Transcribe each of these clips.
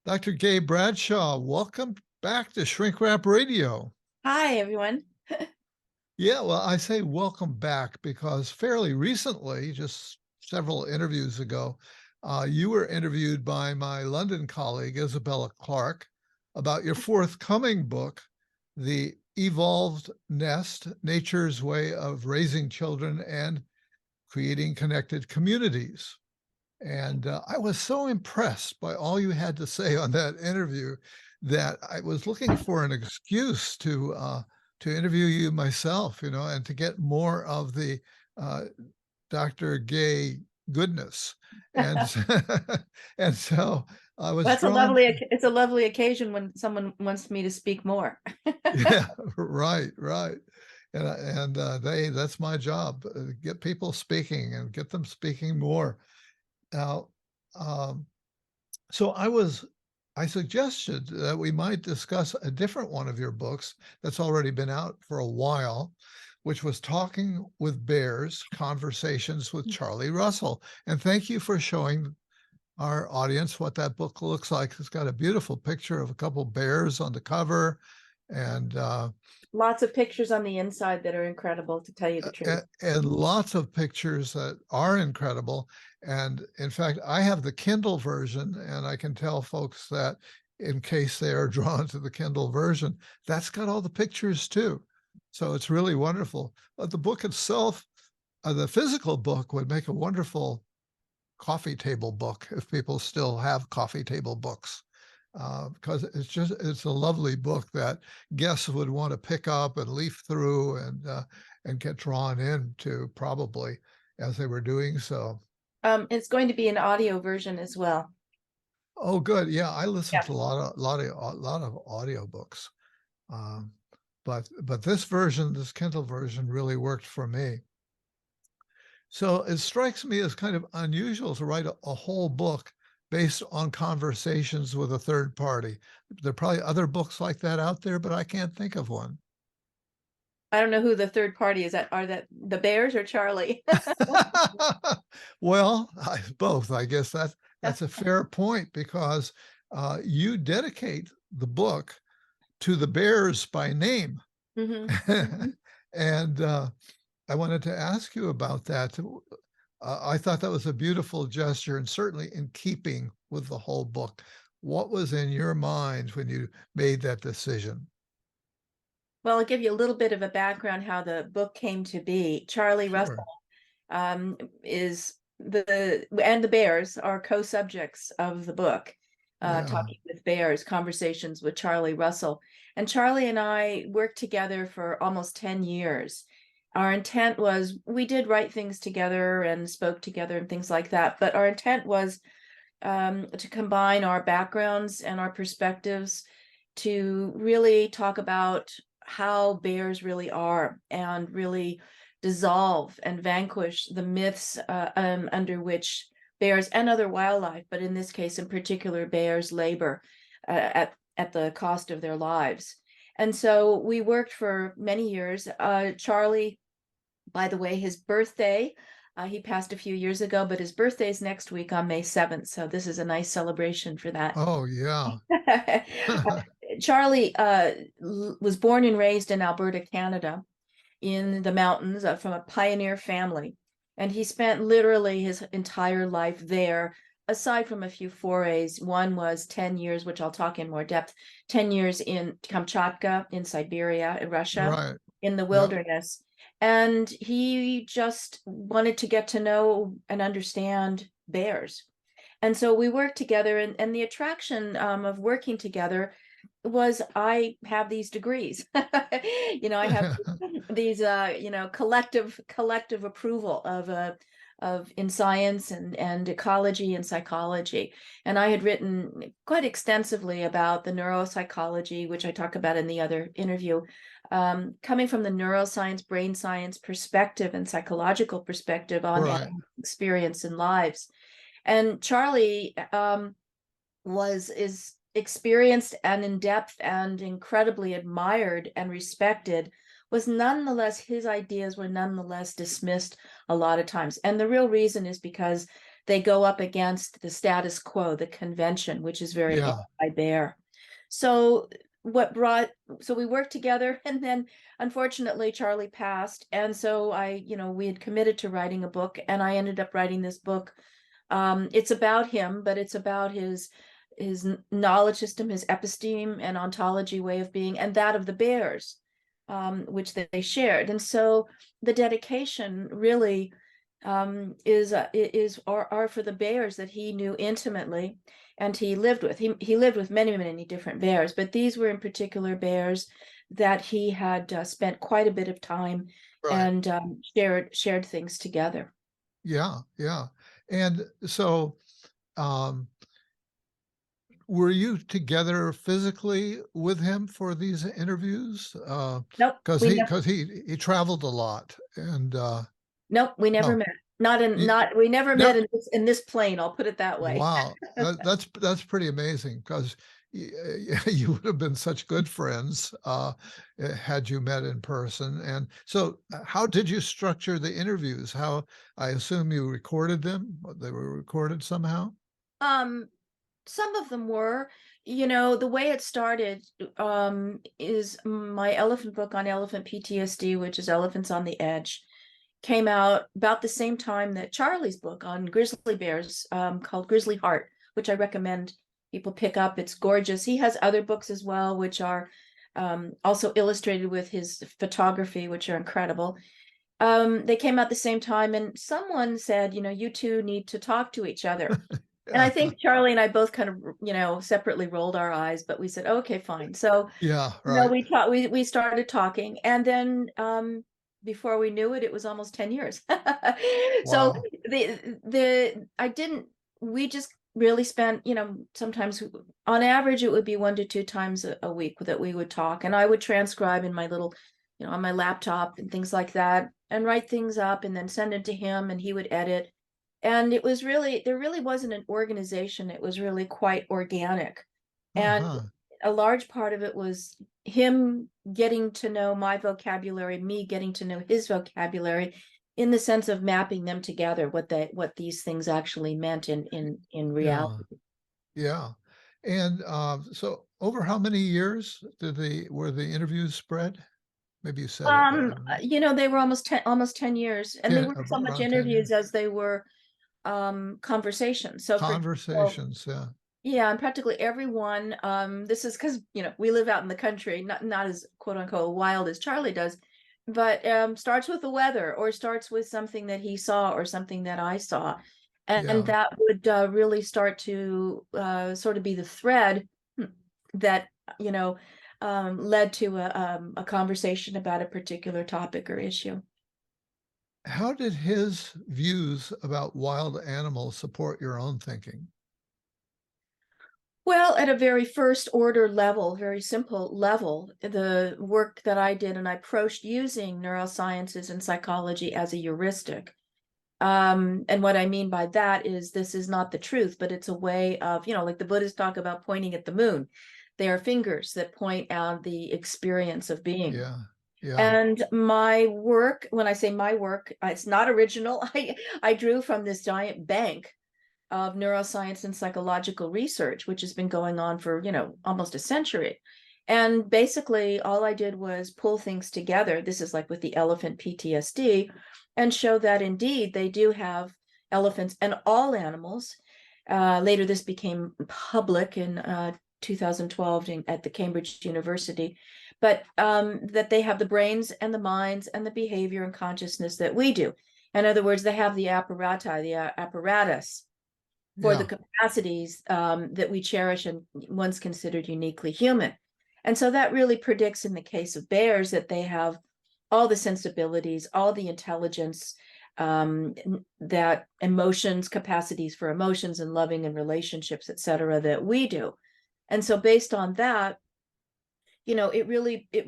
Dr. Gay Bradshaw, welcome back to Shrink Wrap Radio. Hi, everyone. Yeah, well, I say welcome back because fairly recently, just several interviews ago, you were interviewed by my London colleague, Isabella Clark, about your forthcoming book, The Evolved Nest, Nature's Way of Raising Children and Creating Connected Communities. And I was so impressed by all you had to say on that interview that I was looking for an excuse to interview you myself, and to get more of the uh, Dr. Gay goodness. And and so I was That's a drawn. lovely occasion when someone wants me to speak more. Yeah, right. And that's my job, get people speaking and get them speaking more. Now, um, So I suggested that we might discuss a different one of your books that's already been out for a while, which was Talking with Bears, Conversations with Charlie Russell. And thank you for showing our audience what that book looks like. It's got a beautiful picture of a couple bears on the cover and Lots of pictures on the inside that are incredible, to tell you the truth. and lots of pictures that are incredible. And in fact, I have the Kindle version, and I can tell folks that in case they are drawn to the Kindle version, that's got all the pictures too. So it's really wonderful. But the book itself, the physical book, would make a wonderful coffee table book if people still have coffee table books. Because it's a lovely book that guests would want to pick up and leaf through and get drawn into probably as they were doing so. It's going to be an audio version as well. Oh, good. Yeah, I listen Yeah. to a lot of audiobooks. Um, but this version, this Kindle version, really worked for me. So it strikes me as kind of unusual to write a whole book based on conversations with a third party. There are probably other books like that out there, but I can't think of one. I don't know who the third party is. Are that the Bears or Charlie? Well, both. I guess that's a fair point because you dedicate the book to the Bears by name. hmm And I wanted to ask you about that. I thought that was a beautiful gesture and certainly in keeping with the whole book. What was in your mind when you made that decision? Well, I'll give you a little bit of a background how the book came to be. Charlie Russell Sure. is the Bears are co-subjects of the book, Yeah. Talking with Bears, Conversations with Charlie Russell. And Charlie and I worked together for almost 10 years. Our intent was we did write things together and spoke together and things like that, but our intent was to combine our backgrounds and our perspectives to really talk about how bears really are and really dissolve and vanquish the myths under which bears and other wildlife, but in this case in particular, bears labor at the cost of their lives. And so we worked for many years. Charlie, by the way, his birthday, he passed a few years ago, but his birthday is next week on May 7th. So this is a nice celebration for that. Oh, yeah. Charlie was born and raised in Alberta, Canada, in the mountains from a pioneer family. And he spent literally his entire life there, aside from a few forays. One was 10 years, which I'll talk in more depth, 10 years in Kamchatka, in Siberia, in Russia, Right. in the Yep. wilderness. And he just wanted to get to know and understand bears. And so we worked together, and the attraction of working together was I have these degrees. I have these collective approval of in science and ecology and psychology. And I had written quite extensively about the neuropsychology, which I talk about in the other interview, coming from the neuroscience, brain science perspective and psychological perspective on Right. experience and lives. And Charlie is experienced and in depth and incredibly admired and respected, was nonetheless, his ideas were nonetheless dismissed a lot of times. And the real reason is because they go up against the status quo, the convention, which is very Yeah. anti-bear. So what brought so we worked together, and then unfortunately Charlie passed, and so we had committed to writing a book, and I ended up writing this book. It's about him, but it's about his knowledge system, his episteme and ontology way of being, and that of the bears, which they shared. And so the dedication really are for the bears that he knew intimately and he lived with. He lived with many, many different bears, but these were in particular bears that he had spent quite a bit of time Right. and shared things together. Yeah. Yeah. And so, um, were you together physically with him for these interviews? Nope, Because we he never. because he traveled a lot, and Nope, we never no, met. Not in you not we never met never. in this plane, I'll put it that way. Wow, that's pretty amazing because you would have been such good friends had you met in person. And so, how did you structure the interviews? How I assume you recorded them? They were recorded somehow. Um, some of them were, the way it started, is my elephant book on elephant PTSD, which is Elephants on the Edge, came out about the same time that Charlie's book on grizzly bears, called Grizzly Heart, which I recommend people pick up. It's gorgeous. He has other books as well, which are also illustrated with his photography, which are incredible. They came out the same time, and someone said, you two need to talk to each other. And I Yeah, think Charlie and I both kind of, separately rolled our eyes, but we said, okay, fine. So, yeah, right. we started talking, and then before we knew it, it was almost 10 years. So Wow. the I didn't we just really spent, sometimes on average it would be 1 to 2 times a week that we would talk, and I would transcribe in my little, on my laptop and things like that, and write things up and then send it to him, and he would edit. And there really wasn't an organization. It was really quite organic. And Uh-huh. a large part of it was him getting to know my vocabulary, me getting to know his vocabulary, in the sense of mapping them together, what these things actually meant in Yeah, reality. yeah. And so, over how many years were the interviews spread? Maybe you said it, but I don't know. They were almost 10 years, and they 10, weren't so much around 10 interviews years. as they were conversations. So for example, Conversations, yeah, yeah, and practically everyone, this is because, we live out in the country, not as quote unquote wild as Charlie does, but starts with the weather, or starts with something that he saw or something that I saw. And yeah. that would really start to sort of be the thread that, led to a conversation about a particular topic or issue. How did his views about wild animals support your own thinking? Well, at a very first order level, very simple level, the work that I did, and I approached using neurosciences and psychology as a heuristic. And what I mean by that is, this is not the truth, but it's a way of, like the Buddhists talk about pointing at the moon. They are fingers that point out the experience of being. Yeah, yeah, And my work, when I say my work, it's not original. I drew from this giant bank of neuroscience and psychological research, which has been going on for, almost a century. And basically, all I did was pull things together. This is like with the elephant PTSD, and show that indeed they do have, elephants and all animals. Later, this became public in 2012 at the Cambridge University, but that they have the brains and the minds and the behavior and consciousness that we do. In other words, they have the apparati, the apparatus for the yeah. capacities that we cherish and once considered uniquely human. And so that really predicts, in the case of bears, that they have all the sensibilities, all the intelligence, that emotions, capacities for emotions and loving and relationships, et cetera, that we do. And so based on that, it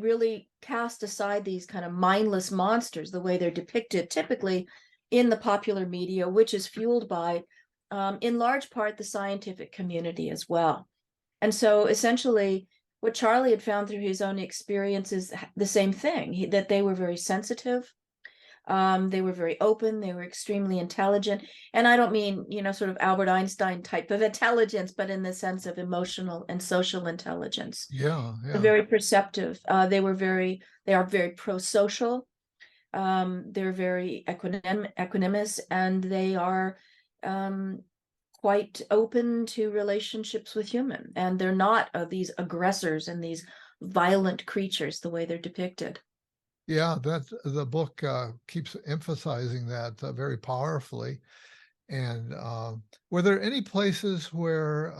really cast aside these kind of mindless monsters, the way they're depicted typically in the popular media, which is fueled by, in large part, the scientific community as well. And so essentially, what Charlie had found through his own experience is the same thing, that they were very sensitive, They were very open. They were extremely intelligent. And I don't mean, sort of Albert Einstein type of intelligence, but in the sense of emotional and social intelligence. Yeah, They're yeah, very perceptive. They are very pro-social. They're very equanimous, and they are um, quite open to relationships with human. And they're not these aggressors and these violent creatures the way they're depicted. yeah. That the book keeps emphasizing that very powerfully. And were there any places where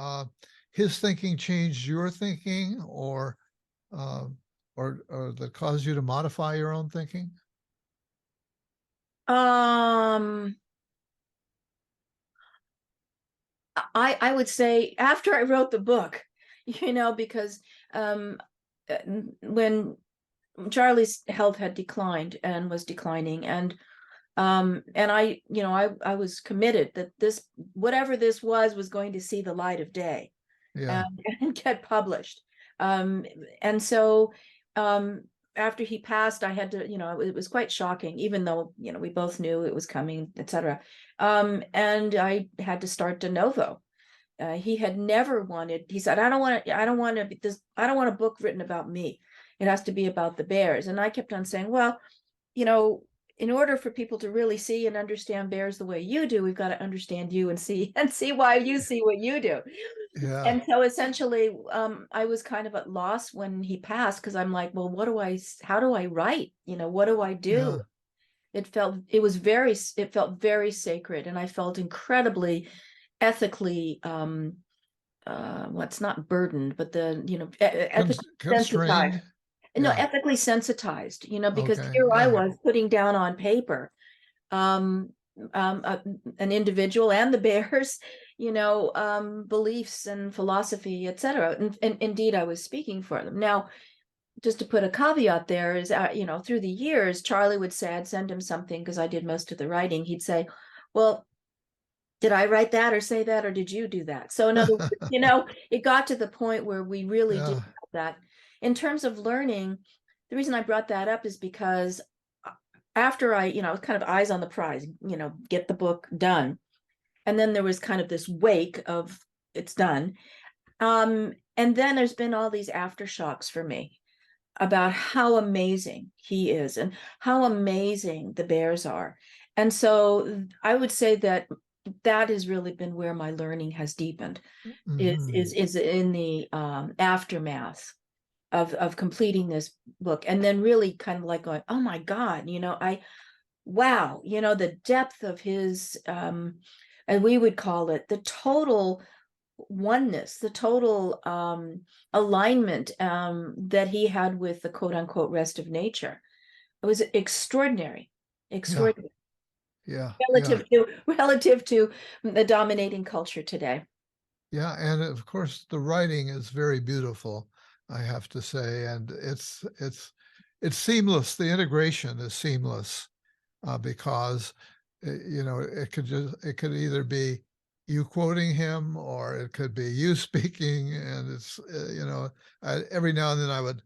his thinking changed your thinking, uh, or that caused you to modify your own thinking? Um, I would say after I wrote the book, because um, when Charlie's health had declined and was declining, and I was committed that this, whatever this was going to see the light of day, Yeah, and get published. Um, and so um, after he passed, I had to, it was quite shocking, even though, we both knew it was coming, etc. And I had to start de novo. He had never wanted, he said, I don't want to be this, I don't want a book written about me. It has to be about the bears. And I kept on saying, well, you know, in order for people to really see and understand bears the way you do, we've got to understand you and see why you see what you do. yeah, And so essentially, I was kind of at loss when he passed, because I'm like, well, how do I write? What do I do? yeah. It felt very sacred, and I felt incredibly ethically, what's not burdened, but ethically sensitized. Constrained. No, Yeah. ethically sensitized, because Okay. here I Yeah. was putting down on paper, um, an individual and the bears, beliefs and philosophy, etc. And indeed, I was speaking for them. Now, just to put a caveat there is, through the years, Charlie would say, I'd send him something because I did most of the writing. He'd say, well, did I write that or say that, or did you do that? So in other words, it got to the point where we really did Yeah. that. In terms of learning, the reason I brought that up is because after I, kind of eyes on the prize, get the book done. And then there was kind of this wake of it's done. And then there's been all these aftershocks for me about how amazing he is and how amazing the bears are. And so I would say that that has really been where my learning has deepened, is Hmm. is is in the aftermath of completing this book, and then really kind of like going, oh my God, wow, the depth of his, and we would call it the total oneness, the total alignment that he had with the quote unquote rest of nature. It was extraordinary, Yeah. extraordinary Yeah. Yeah. relative to the dominating culture today. Yeah. And of course, the writing is very beautiful, I have to say, and it's seamless. The integration is seamless because it could either be you quoting him or it could be you speaking, and every now and then I would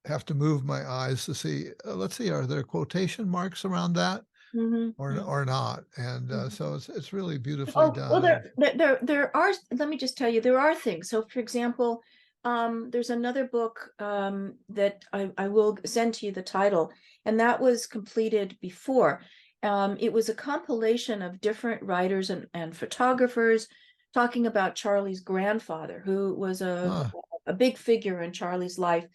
have to move my eyes to see. Let's see, are there quotation marks around that Mm-hmm. or not? And Mm-hmm. so it's really beautifully Oh, well, done. And there are, let me just tell you, there are things. So, for example, there's another book that I will send to you the title, and that was completed before. It was a compilation of different writers and photographers talking about Charlie's grandfather, who was uh, a big figure in Charlie's life.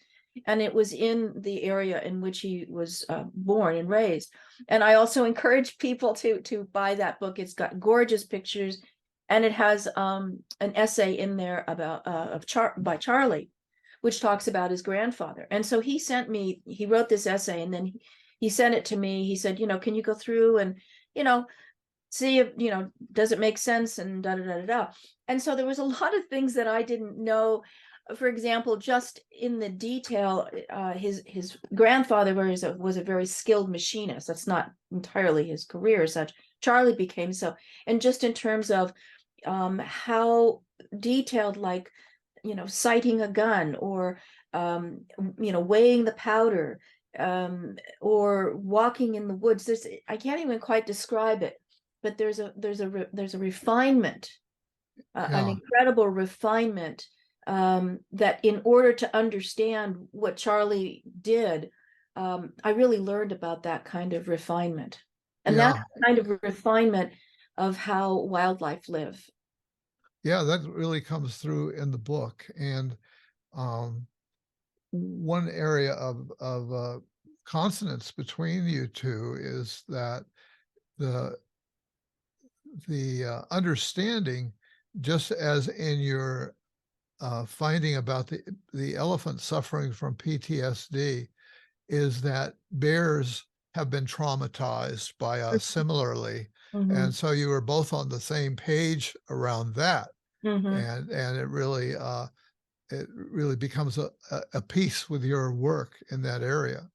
And it was in the area in which he was born and raised. And I also encourage people to buy that book. It's got gorgeous pictures, and it has an essay in there about by Charlie, which talks about his grandfather. And so he wrote this essay, and then he sent it to me. He said, can you go through and you know see if does it make sense, and da da da da da. And so there was a lot of things that I didn't know. For example, just in the detail, his grandfather was a very skilled machinist. That's not entirely his career as such. Charlie became so. And just in terms of how detailed, like sighting a gun, or weighing the powder, or walking in the woods. I can't even quite describe it, but there's a refinement, an Yeah. incredible refinement, that in order to understand what Charlie did, I really learned about that kind of refinement, and that Yeah. kind of refinement of how wildlife live. Yeah. That really comes through in the book. And um, one area of consonance between you two is that the the understanding, just as in your finding about the elephant suffering from PTSD, is that bears have been traumatized by us similarly, Mm-hmm. and so you were both on the same page around that, Mm-hmm. and it really becomes a piece with your work in that area,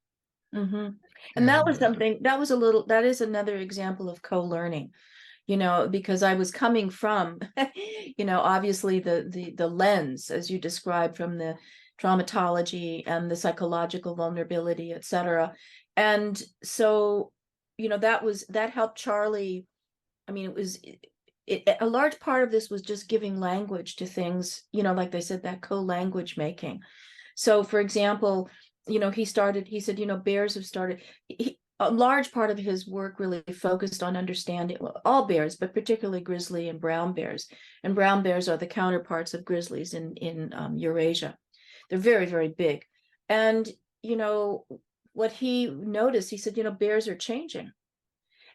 Mm-hmm. And that and was something, that is another example of co-learning, because I was coming from, obviously the lens, as you described, from the traumatology and the psychological vulnerability, et cetera. And so, that helped Charlie. I mean, a large part of this was just giving language to things, like they said, that co-language making. So, for example, he said, bears have started. A large part of his work really focused on understanding, well, all bears, but particularly grizzly and brown bears. And brown bears are the counterparts of grizzlies in Eurasia. They're very, very big. And, what he noticed, he said, bears are changing.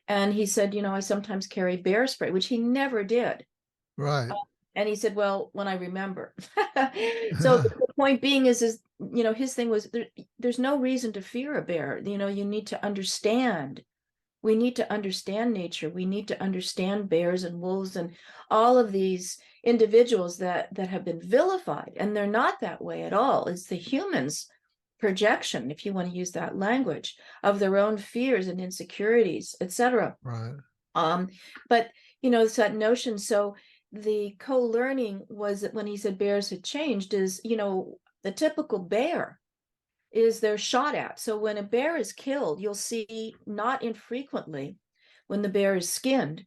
And he said, I sometimes carry bear spray, which he never did. right. And he said, well, when I remember. So the point being is, his thing was there's no reason to fear a bear. You need to understand. We need to understand nature. We need to understand bears and wolves and all of these individuals that have been vilified. And they're not that way at all. It's the humans' projection, if you want to use that language, of their own fears and insecurities, etc. Right. Um, but it's that notion. So the co-learning was that when he said bears had changed, is the typical bear is they're shot at. So when a bear is killed, you'll see not infrequently, when the bear is skinned,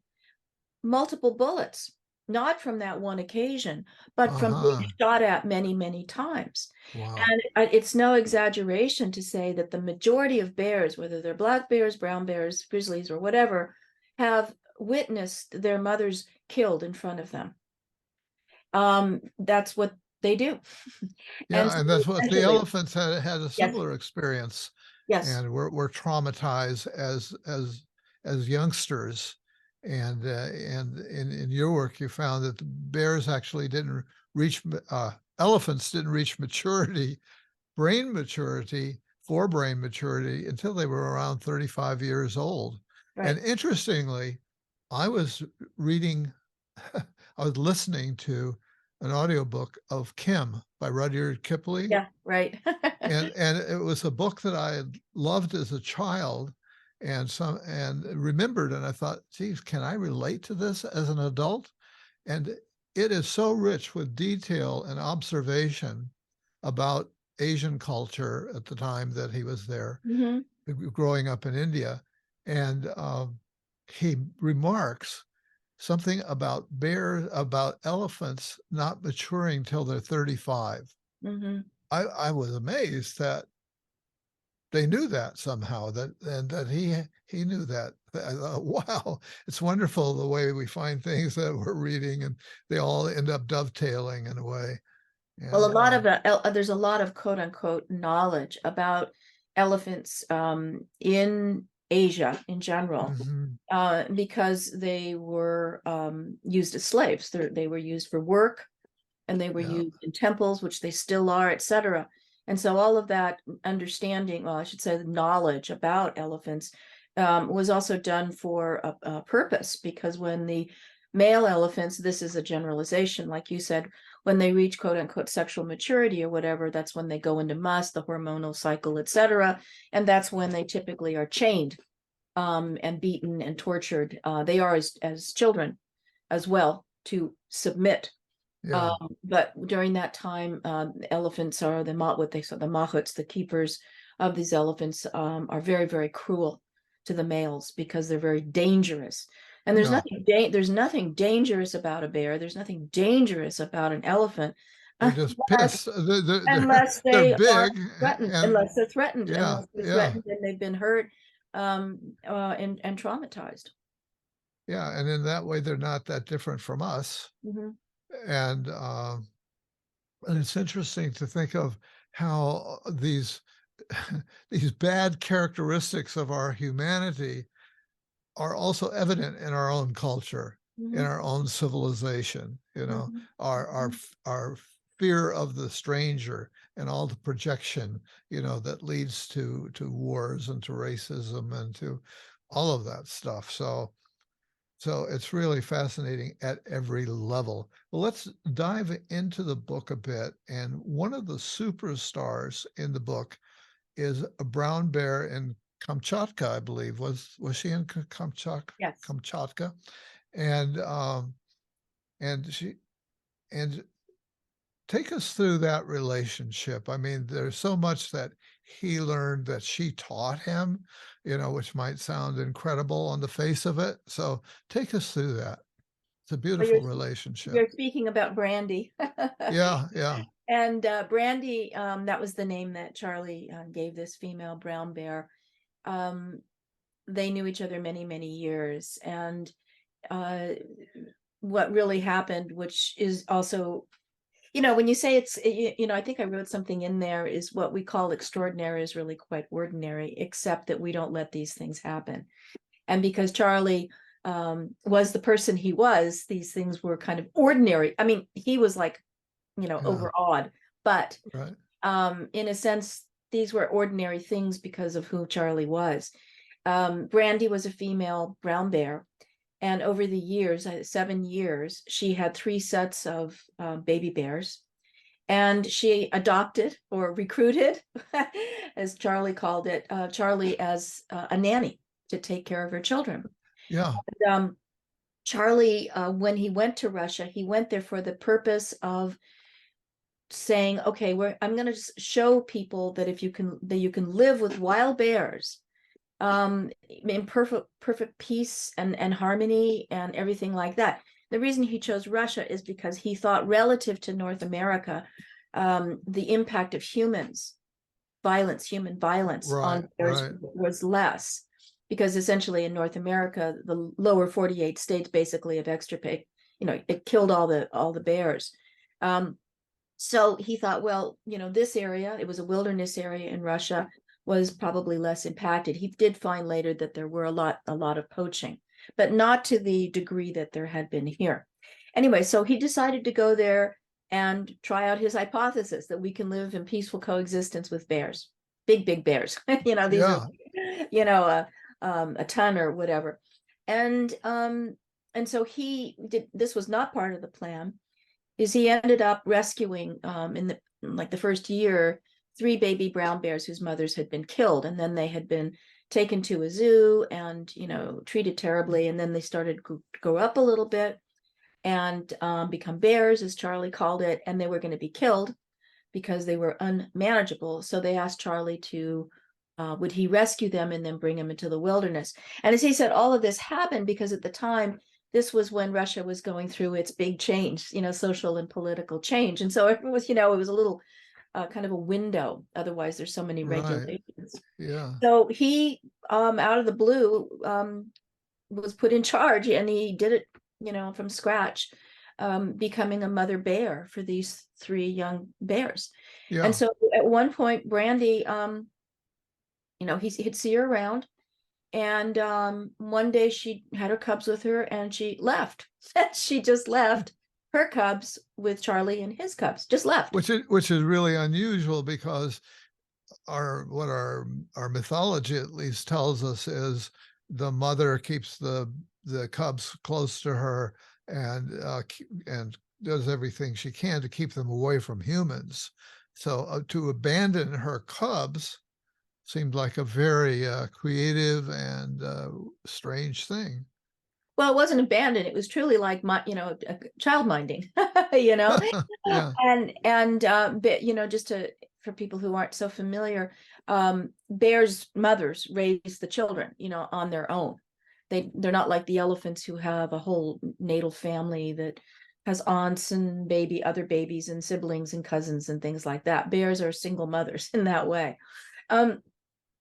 multiple bullets, not from that one occasion, but from being Uh-huh. shot at many, many times. Wow. And it's no exaggeration to say that the majority of bears, whether they're black bears, brown bears, grizzlies, or whatever, have witnessed their mothers killed in front of them. That's what they do. And Yeah, so and that's what the essentially, elephants had a yes, similar experience, yes. and were traumatized as youngsters. And in your work, you found that the bears actually didn't elephants didn't reach maturity, brain maturity, forebrain maturity until they were around 35 years old. And Right. interestingly, I was reading, I was listening to an audiobook of Kim by Rudyard Kipling. Yeah, right. And it was a book that I had loved as a child and remembered. And I thought, geez, can I relate to this as an adult? And it is so rich with detail and observation about Asian culture at the time that he was there, Hmm. growing up in India. And he remarks something about elephants not maturing till they're 35. Hmm. I was amazed that they knew that somehow, that he knew that. I thought, wow, it's wonderful the way we find things that we're reading, and they all end up dovetailing in a way. Well, a And lot of there's a lot of quote unquote knowledge about elephants in Asia in general, mhm, because they were used as slaves. They were used for work, and they were yeah, used in temples, which they still are, etc. And so all of that understanding, well, I should say, the knowledge about elephants, was also done for a purpose, because when the male elephants, this is a generalization, like you said, when they reach quote unquote sexual maturity or whatever, that's when they go into must, the hormonal cycle, etc. And that's when they typically are chained, and beaten and tortured. They are as children as well, to submit. yeah, But during that time, elephants are what they saw, the mahouts, the keepers of these elephants are very, very cruel to the males because they're very dangerous. And Yeah. there's nothing dangerous about a bear. There's nothing dangerous about an elephant, They're just unless pissed. They're unless they're they are big threatened, and yeah, unless they're yeah, threatened and they've been hurt and traumatized. yeah. And in that way, they're not that different from us. Hmm. And and it's interesting to think of how these these bad characteristics of our humanity are also evident in our own culture, in Hmm. our own civilization. You know, Hmm. our fear of the stranger and all the projection, you know, that leads to wars and to racism and to all of that stuff. So it's really fascinating at every level. Well, let's dive into the book a bit. And one of the superstars in the book is a brown bear in Kamchatka, I believe. Was she in Yes. Kamchatka? And and she and take us through that relationship. I mean, there's so much that he learned that she taught him, you know, which might sound incredible on the face of it. So take us through that. It's a Oh, beautiful relationship. you're speaking about Brandy. Yeah, yeah, And Brandy, that was the name that Charlie gave this female brown bear. Um, they knew each other many, many years. And uh, what really happened, which is also, when you say I think I wrote something in there, is what we call extraordinary is really quite ordinary, except that we don't let these things happen. And because Charlie was the person he was, these things were kind of ordinary. I mean, he was like, yeah, overawed, but right. in a sense, these were ordinary things because of who Charlie was. Brandy was a female brown bear. And over the years, 7 years, she had 3 sets of baby bears. And she adopted or recruited, as Charlie called it, Charlie as a nanny to take care of her children. Yeah, And, Charlie, when he went to Russia, he went there for the purpose of saying, okay, I'm going to show people that you can live with wild bears in perfect peace and harmony and everything like that. The reason he chose Russia is because he thought, relative to North America, the impact of human violence right, on bears right. was less, because essentially in North America, the lower 48 states basically have extirpated, it killed all the bears. So he thought, well, this area, it was a wilderness area in Russia, was probably less impacted. He did find later that there were a lot of poaching, but not to the degree that there had been here. Anyway, so he decided to go there and try out his hypothesis that we can live in peaceful coexistence with bears, big bears. These are, Yeah, a ton or whatever. And so he did. This was not part of the plan. Is he ended up rescuing in the first year 3 baby brown bears whose mothers had been killed, and then they had been taken to a zoo and treated terribly, and then they started to grow up a little bit and become bears, as Charlie called it, and they were going to be killed because they were unmanageable. So they asked Charlie to would he rescue them and then bring them into the wilderness. And as he said, all of this happened because at the time, this was when Russia was going through its big change, social and political change. And so it was, it was a little kind of a window. Otherwise, there's so many right. regulations. Yeah. So he, out of the blue, was put in charge, and he did it, from scratch, becoming a mother bear for these 3 young bears. And Yeah. so at one point, Brandy, he'd see her around, and one day she had her cubs with her and she left. She just left her cubs with Charlie and his cubs, just left. Which is really unusual because our mythology at least tells us is the mother keeps the cubs close to her and does everything she can to keep them away from humans. So to abandon her cubs seemed like a very creative and strange thing. Well, it wasn't abandoned. It was truly like child minding, you know, Yeah, and but just to for people who aren't so familiar, bears' mothers raise the children, on their own. They're not like the elephants who have a whole natal family that has aunts and other babies and siblings and cousins and things like that. Bears are single mothers in that way. Um,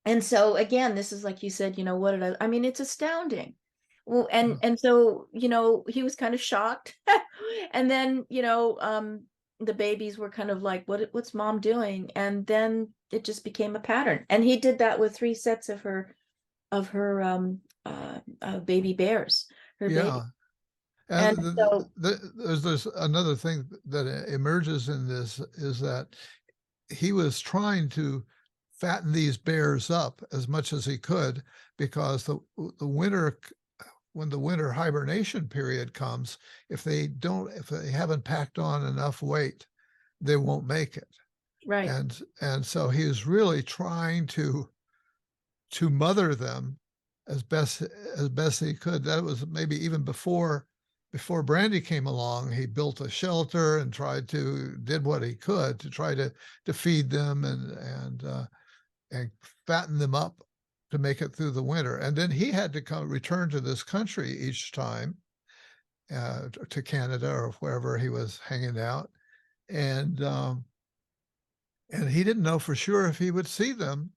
and so again, this is like you said, what did I mean, it's astounding. Well, Yeah. and so, he was kind of shocked. And then, the babies were kind of like, what's mom doing? And then it just became a pattern. And he did that with 3 sets of her baby bears, her baby. Yeah. And And so, there's another thing that emerges in this is that he was trying to fatten these bears up as much as he could because the winter when the winter hibernation period comes, if they haven't packed on enough weight, they won't make it. right, And so he was really trying to mother them as best he could. That was maybe even before Brandy came along. He built a shelter and did what he could to try to feed them and fatten them up to make it through the winter. And then he had to return to this country each time, to Canada or wherever he was hanging out, and and he didn't know for sure if he would see them,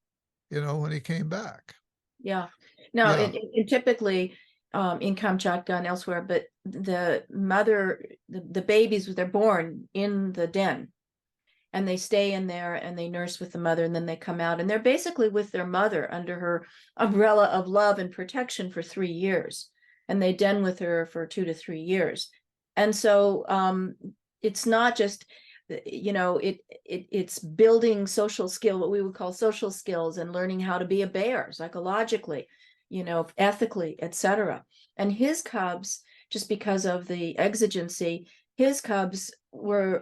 when he came back. yeah. No, Yeah, it typically in Kamchatka and elsewhere, but the mother, the babies, they're born in the den, and they stay in there and they nurse with the mother, and then they come out and they're basically with their mother under her umbrella of love and protection for 3 years, and they den with her for 2 to 3 years. And so it's not just it's building social skill, what we would call social skills, and learning how to be a bear psychologically, ethically, etc. And his cubs, just because of the exigency, his cubs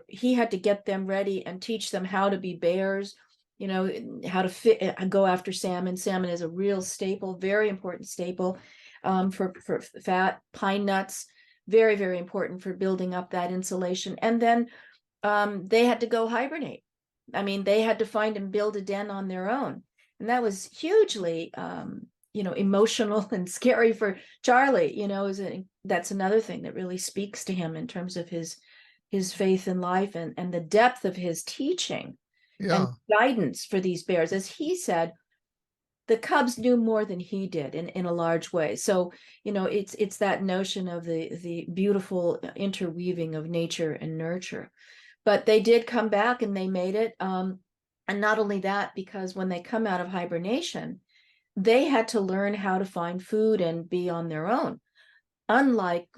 he had to get them ready and teach them how to be bears, how to go after salmon. Salmon is a real staple, very important staple, for fat. Pine nuts, very, very important for building up that insulation. And then they had to go hibernate. I mean, they had to find and build a den on their own. And that was hugely, emotional and scary for Charlie. That's another thing that really speaks to him in terms of his faith in life, and the depth of his teaching and yeah, guidance for these bears. As he said, the cubs knew more than he did in a large way. So, it's that notion of the beautiful interweaving of nature and nurture. But they did come back and they made it. And not only that, because when they come out of hibernation, they had to learn how to find food and be on their own. Unlike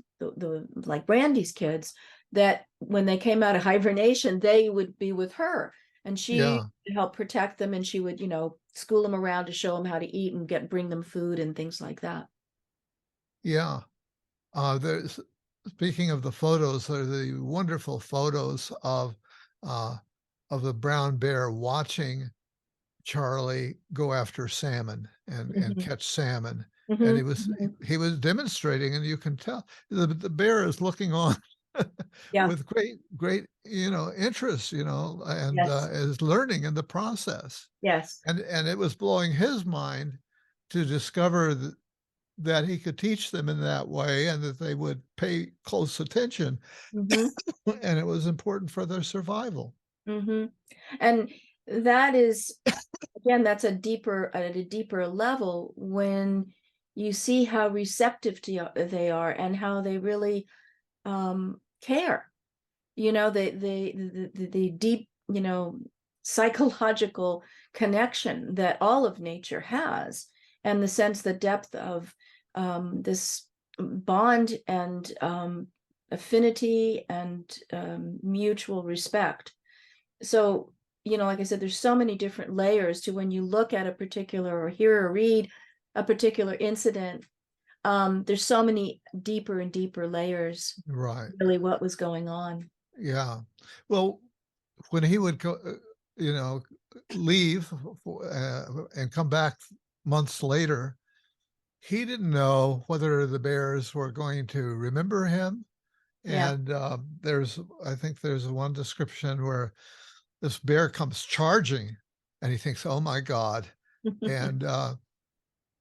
like Brandy's kids, that when they came out of hibernation, they would be with her, and she yeah, would help protect them, and she would, school them around to show them how to eat and bring them food and things like that. yeah. There's Speaking of the photos, there are the wonderful photos uh, of the brown bear watching Charlie go after salmon and Mhm, catch salmon. And mhm, mhm. he was demonstrating, and you can tell the bear is looking on Yeah. with great interest, and Yes. is learning in the process. Yes. And it was blowing his mind to discover that he could teach them in that way and that they would pay close attention, Hmm. and it was important for their survival. Hmm. And that is, again, that's at a deeper level when you see how receptive they are and how they really care. The deep, psychological connection that all of nature has, and the sense, the depth of this bond and affinity and mutual respect. So, like I said, there's so many different layers to when you look at a particular or hear or read a particular incident. There's so many deeper and deeper layers, Right. really, what was going on. Yeah. Well, when he would go, you know, leave and come back months later, he didn't know whether the bears were going to remember him. Yeah. And I think there's one description where this bear comes charging, and he thinks, "Oh my god," and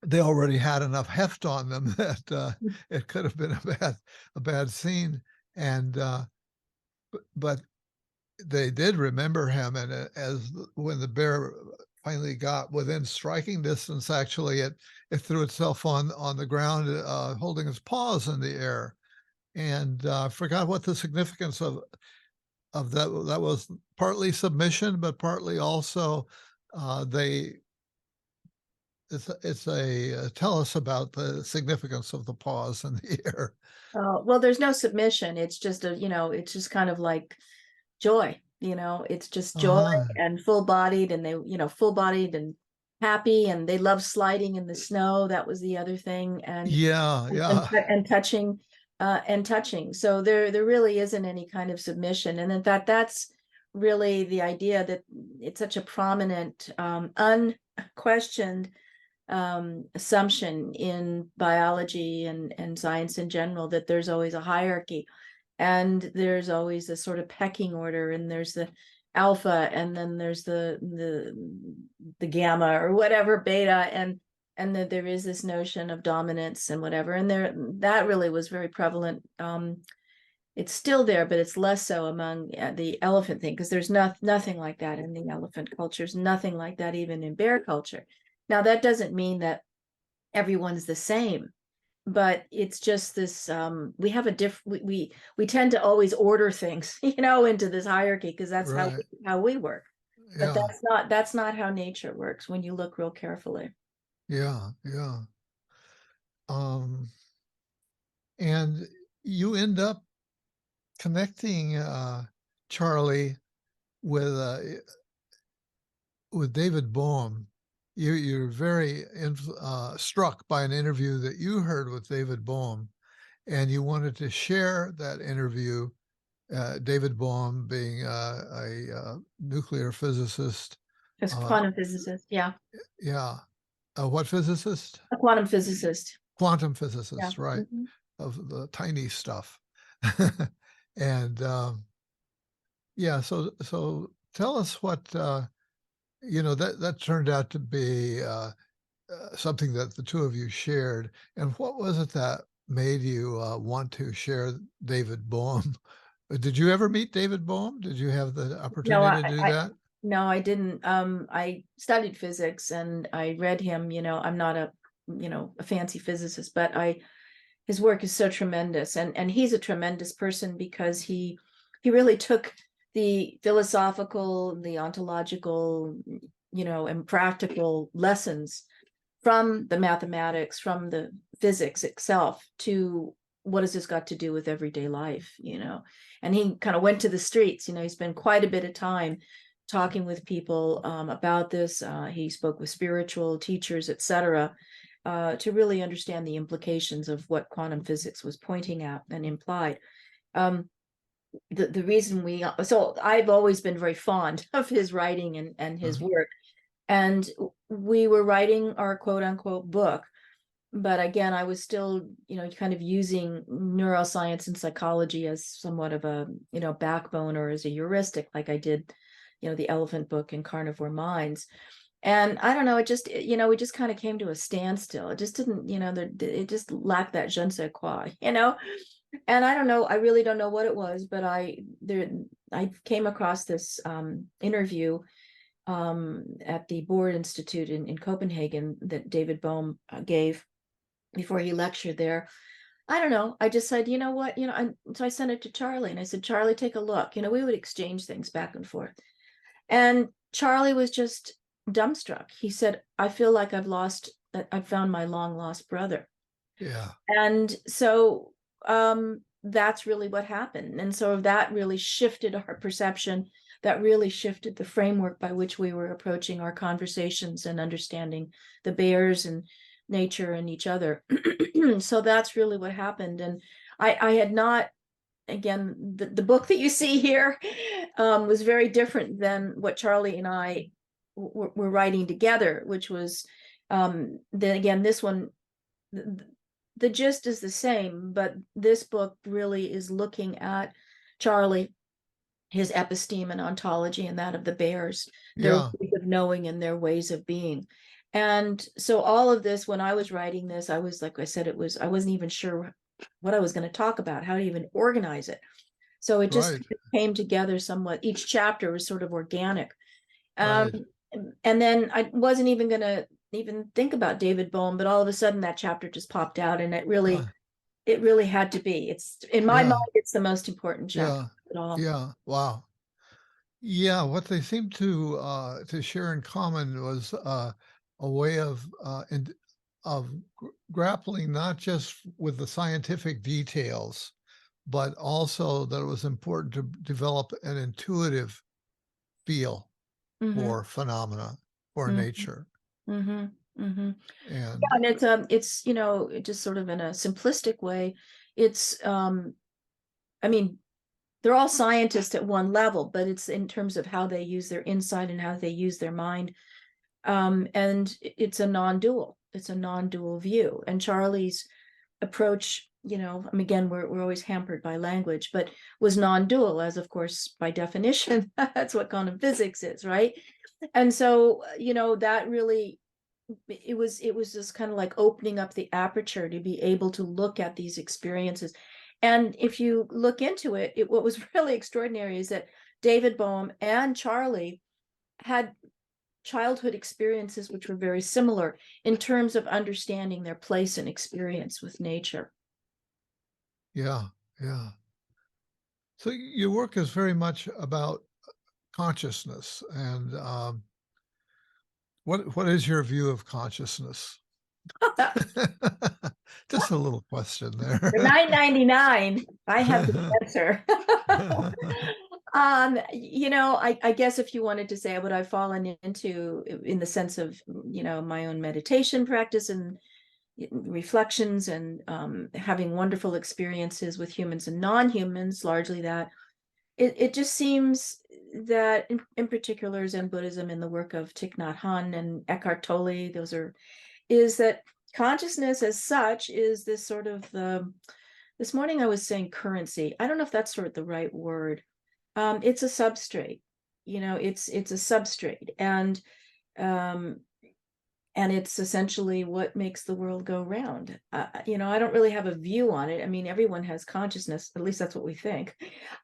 they already had enough heft on them that it could have been a bad scene, and but they did remember him, and when the bear finally got within striking distance, actually, it threw itself on the ground, holding its paws in the air, and forgot what the significance of that was. Partly submission, but partly also they it's a tell us about the significance of the paws in the air. Oh, well, there's no submission. It's just it's just kind of like joy, it's just joy Uh-huh. and full bodied, and they, full bodied and happy, and they love sliding in the snow. That was the other thing. Yeah, And, yeah, touching. So there really isn't any kind of submission. And in fact, that's really the idea, that it's such a prominent, unquestioned assumption in biology and science in general, that there's always a hierarchy, and there's always a sort of pecking order, and there's the alpha, and then there's the gamma, or whatever, beta, and that there is this notion of dominance and whatever, and that really was very prevalent. It's still there, but it's less so among the elephant thing, because there's nothing like that in the elephant cultures, nothing like that even in bear culture. Now, that doesn't mean that everyone's the same, but it's just this, we have a we tend to always order things, into this hierarchy, because that's right. how we work. But Yeah, that's not how nature works when you look real carefully. yeah, yeah. Um, and you end up connecting Charlie with David Bohm. You're very struck by an interview that you heard with David Bohm, and you wanted to share that interview. David Bohm being a nuclear physicist. As Uh, quantum physicist, yeah, yeah. What physicist? a quantum physicist, Quantum yeah. physicist, right? Mhm. Of the tiny stuff. And yeah, so tell us what that turned out to be something that the two of you shared. And what was it that made you want to share David Bohm? Did you ever meet David Bohm? Did you have the No, opportunity to do that? no, I didn't. I studied physics, and I read him. I'm not a fancy physicist, but his work is so tremendous, and he's a tremendous person, because he really took the philosophical, the ontological, and practical lessons from the mathematics, from the physics itself, to what has this got to do with everyday life. And he kind of went to the streets. He spent quite a bit of time talking with people about this. He spoke with spiritual teachers, etc., to really understand the implications of what quantum physics was pointing at and implied. Um, the reason so I've always been very fond of his writing and his Uh, work, and we were writing our quote unquote book. But again, I was still, kind of using neuroscience and psychology as somewhat of a, backbone, or as a heuristic, like I did, the elephant book and carnivore minds. And I don't know, it just, we just kind of came to a standstill. It just didn't, it just lacked that je ne sais quoi. And I don't know, I really don't know what it was, but I came across this interview at the Board Institute in Copenhagen, that David Bohm gave before he lectured there. I don't know. I just said, you know what, so I sent it to Charlie, and I said, Charlie, take a look. We would exchange things back and forth. And Charlie was just dumbstruck. He said, I feel like I've found my long lost brother. yeah. And so that's really what happened. And so that really shifted our perception. That really shifted the framework by which we were approaching our conversations and understanding the bears and nature and each other. So that's really what happened. And I had not, again, the book that you see here was very different than what Charlie and I were writing together, which was then again, this one, the gist is the same, but this book really is looking at Charlie his episteme and ontology and that of the bears, their Yeah. ways of knowing and their ways of being. And so all of this, when I was writing this, I was, like I said, I wasn't even sure what I was going to talk about, how to even organize it. So it just Right. came together somewhat. Each chapter was sort of organic. Um, Right. and then I wasn't even going to even think about David Bohm, but all of a sudden that chapter just popped out, and Uh, it really had to be. It's in my mind, yeah. it's the most important chapter Yeah. of it all. Yeah. Wow. Yeah, what they seemed to share in common was a way of grappling not just with the scientific details, but also that it was important to develop an intuitive feel Mm-hmm. for phenomena or Mm-hmm. nature. Mm-hmm. Mm-hmm. And Yeah, and it's just sort of in a simplistic way. It's I mean, they're all scientists at one level, but it's in terms of how they use their insight and how they use their mind. And it's a non-dual. It's a non-dual view. And Charlie's approach, I mean, again, we're always hampered by language, but was non-dual, as of course, by definition, that's what quantum physics is, right? And so, that really it was just kind of like opening up the aperture to be able to look at these experiences. And if you look into it, what was really extraordinary is that David Bohm and Charlie had childhood experiences which were very similar in terms of understanding their place and experience with nature. yeah, yeah. So your work is very much about consciousness. And what is your view of consciousness? For Just a little question there. 9.99, I have the answer. I guess if you wanted to say what I've fallen into in the sense of, my own meditation practice and reflections and having wonderful experiences with humans and non-humans, largely that it just seems that in particular Zen Buddhism in the work of Thich Nhat Hanh and Eckhart Tolle, is that consciousness as such is this sort of this morning I was saying currency. I don't know if that's sort of the right word. It's a substrate, it's a substrate, um, and it's essentially what makes the world go round. I don't really have a view on it. I mean, everyone has consciousness, at least that's what we think.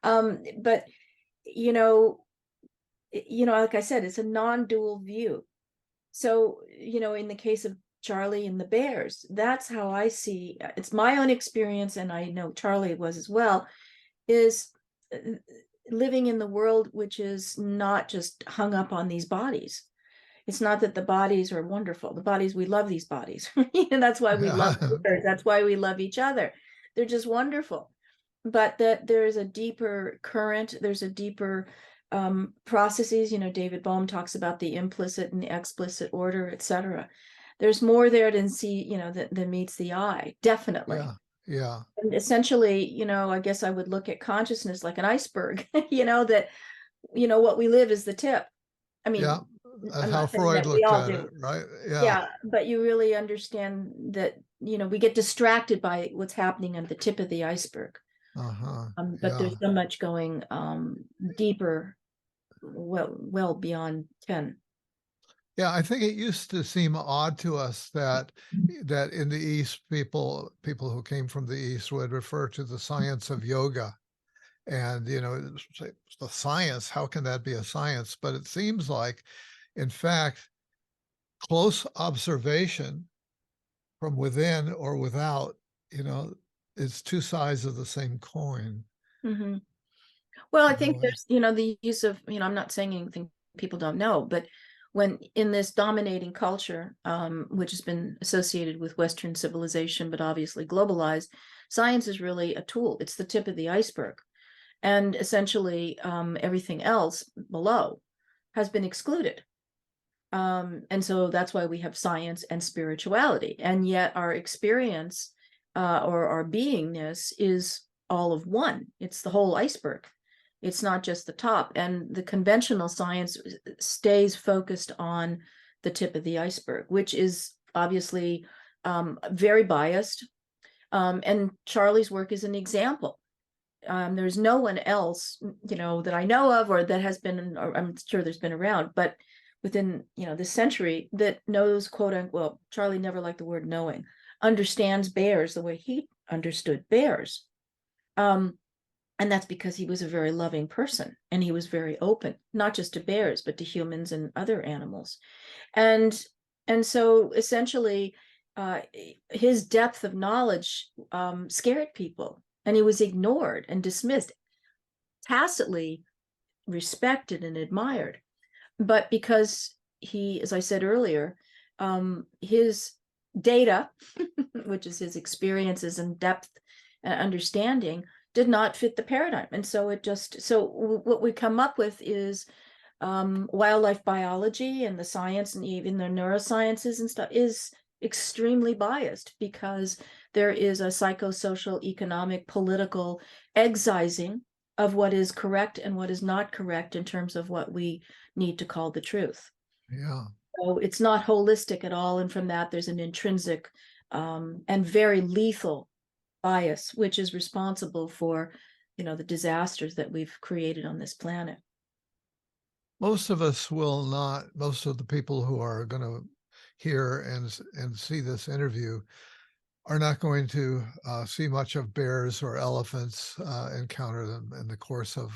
But you know, like I said, it's a non-dual view. So, in the case of Charlie and the bears, that's how I see it's my own experience, and I know Charlie was as well, is uh, living in the world which is not just hung up on these bodies. It's not that the bodies are wonderful. The bodies, we love these bodies. And that's why we love bears. That's why we love each other. They're just wonderful. But that there's a deeper current, there's a deeper processes. David Bohm talks about the implicit and the explicit order, etc. There's more there than than meets the eye, definitely. Yeah, yeah, And essentially, I guess I would look at consciousness like an iceberg, that, what we live is the tip. I yeah. mean, That's I'm how not saying Freud that we looked all at it, do. right? Yeah. Yeah, but you really understand that, we get distracted by what's happening at the tip of the iceberg. Uh-huh. But Yeah. there's so much going deeper, well beyond 10. Yeah, I think it used to seem odd to us that in the East, people who came from the East would refer to the science of yoga. And, say, the science, how can that be a science? But it seems like, in fact, close observation from within or without, you know, is two sides of the same coin Mm-hmm. Well, I in a think way. there's, the use of, I'm not saying anything people don't know, but when in this dominating culture, which has been associated with Western civilization, but obviously globalized, science is really a tool. It's the tip of the iceberg. And essentially, everything else below has been excluded. And so that's why we have science and spirituality. And yet our experience or our beingness is all of one. It's the whole iceberg. It's not just the top. And the conventional science stays focused on the tip of the iceberg, which is obviously very biased. And Charlie's work is an example. There's no one else, that I know of, or that has been, or I'm sure there's been around, but within, this century, that knows, quote unquote, well, Charlie never liked the word knowing, understands bears the way he understood bears. And that's because he was a very loving person, and he was very open, not just to bears, but to humans and other animals. And so essentially, his depth of knowledge scared people, and he was ignored and dismissed, tacitly respected and admired. But because he, as I said earlier, his data, which is his experiences and depth and understanding, did not fit the paradigm. And so what we come up with is wildlife biology, and the science and even the neurosciences and stuff is extremely biased, because there is a psychosocial, economic, political excising of what is correct and what is not correct in terms of what we need to call the truth. Yeah. So it's not holistic at all. And from that, there's an intrinsic and very lethal bias, which is responsible for, the disasters that we've created on this planet. Most of us will not, most of the people who are going to hear and see this interview are not going to see much of bears or elephants, encounter them in the course of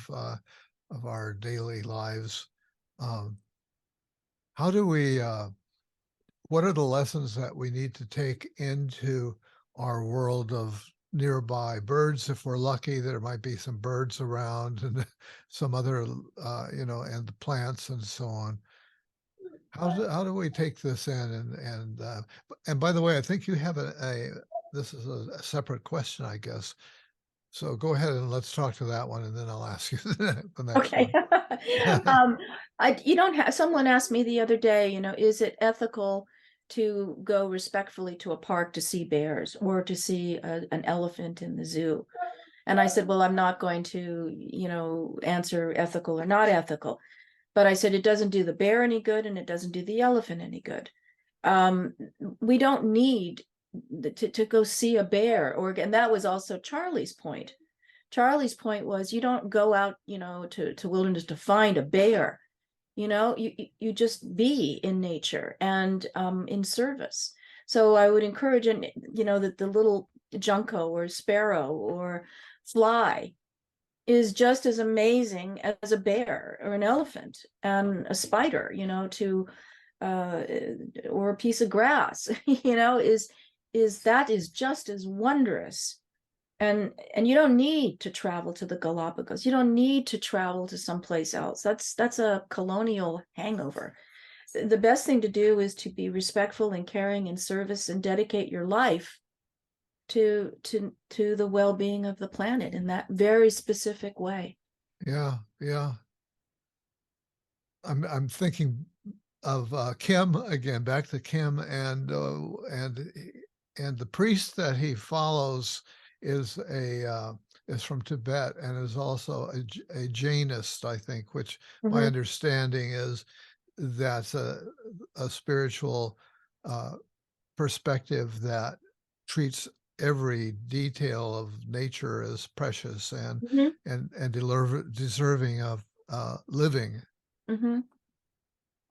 our daily lives. Um, how do we, what are the lessons that we need to take into our world of nearby birds? If we're lucky, there might be some birds around and some other, and the plants and so on. How do we take this in? And by the way, I think you have this is a separate question, I guess. So go ahead and let's talk to that one, and then I'll ask you the next Okay. one. You don't have, someone asked me the other day, is it ethical to go respectfully to a park to see bears, or to see an elephant in the zoo? And I said, well, I'm not going to, answer ethical or not ethical. But I said, it doesn't do the bear any good, and it doesn't do the elephant any good. We don't need to go see a bear, and that was also Charlie's point. Charlie's point was, you don't go out, to wilderness to find a bear. You just be in nature and in service. So I would encourage, that the little junco or sparrow or fly is just as amazing as a bear or an elephant and a spider, to or a piece of grass, is just as wondrous. And you don't need to travel to the Galapagos. You don't need to travel to someplace else. That's a colonial hangover. The best thing to do is to be respectful and caring and service, and dedicate your life to the well-being of the planet in that very specific way. Yeah, yeah. I'm thinking of Kim again, back to Kim, and the priest that he follows is is from Tibet, and is also a Jainist, I think, which my Mhm. understanding is that's a spiritual perspective that treats every detail of nature as precious Mhm. and deserving of living. Mhm.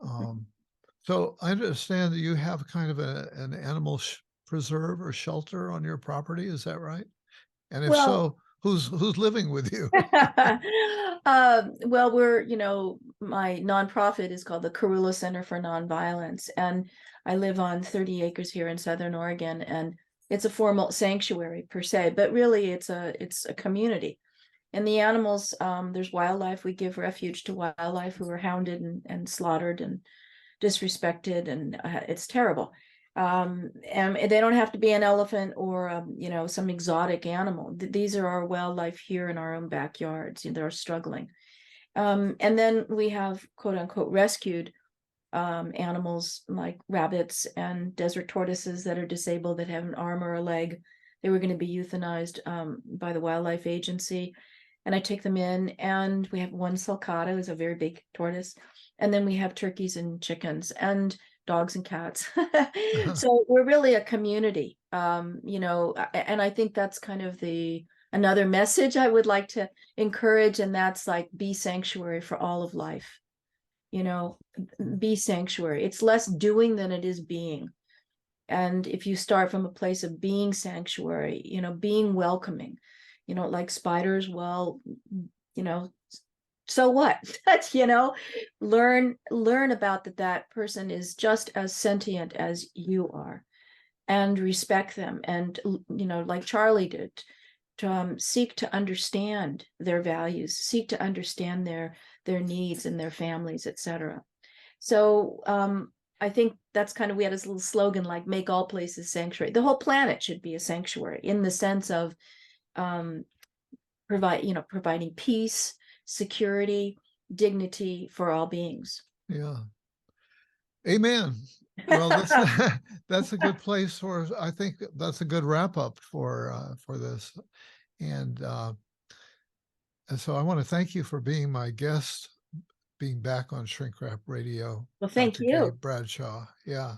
Um, so I understand that you have kind of an animal preserve or shelter on your property. Is that right? And if Well, so, who's living with you? well, my nonprofit is called the Karula Center for Nonviolence, and I live on 30 acres here in Southern Oregon, and it's a formal sanctuary per se, but really it's a community. And the animals, there's wildlife. We give refuge to wildlife who are hounded and slaughtered and disrespected, and it's terrible. And they don't have to be an elephant or some exotic animal. These are our wildlife here in our own backyards. They're struggling. And then we have quote unquote rescued animals like rabbits and desert tortoises that are disabled, that have an arm or a leg. They were going to be euthanized by the wildlife agency. And I take them in, and we have one sulcata, who's a very big tortoise. And then we have turkeys and chickens and dogs and cats. So we're really a community, and I think that's kind of another message I would like to encourage, and that's like, be sanctuary for all of life. You know, be sanctuary. It's less doing than it is being. And if you start from a place of being sanctuary, you know, being welcoming, you know, like spiders, well, you know, so what? You know, learn about that person is just as sentient as you are, and respect them. And, you know, like Charlie did, to seek to understand their values, seek to understand their needs and their families, etc. So I think that's kind of, we had this little slogan like, make all places sanctuary. The whole planet should be a sanctuary, in the sense of providing peace, security, dignity for all beings. Yeah. Amen. Well, that's that's a good place for. I think that's a good wrap up for this. And so I want to thank you for being my guest, being back on Shrink Wrap Radio, Well, thank Dr. Gay you. Bradshaw. Yeah.